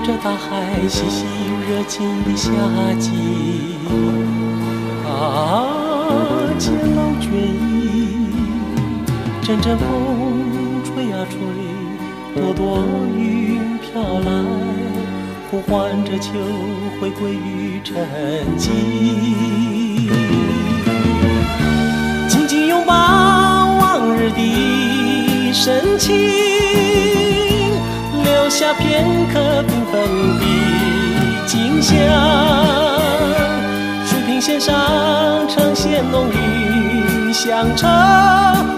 着大海，细细热情的夏季。渐老倦意，阵阵风吹呀吹，朵朵云飘来，呼唤着秋回归于沉寂。紧紧拥抱往日的深情，留下片刻缤纷的景象。水平线上呈现浓郁乡愁，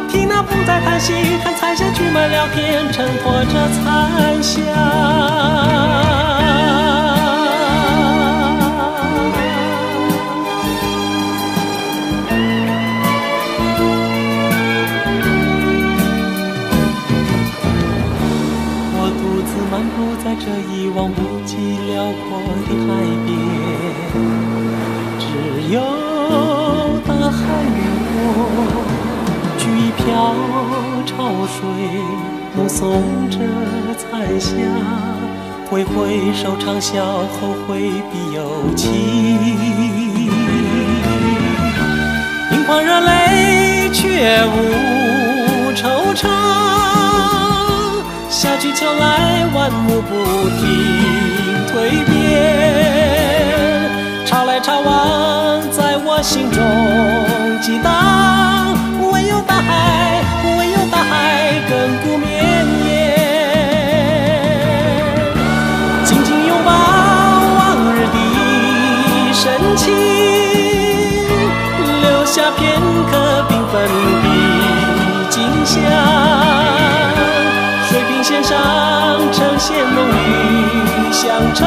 听那风在叹息，看彩霞聚满了天，衬托着残香。我独自漫步在这一望无际辽阔的海边，只有大海与我举一瓢潮水，目送着残霞，挥挥手长啸，后会必有期。眼眶热泪却无惆怅，夏去秋来，万物不停蜕变，潮来潮往在我心中激荡，唯有大海，唯有大海亘古绵延。紧紧拥抱往日的深情，留下片刻缤纷的景象。水平线上呈现浓郁乡愁，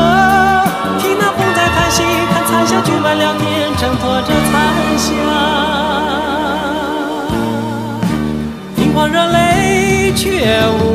听那风在叹息，看彩霞聚满了天，衬托着残香。眼眶热泪却无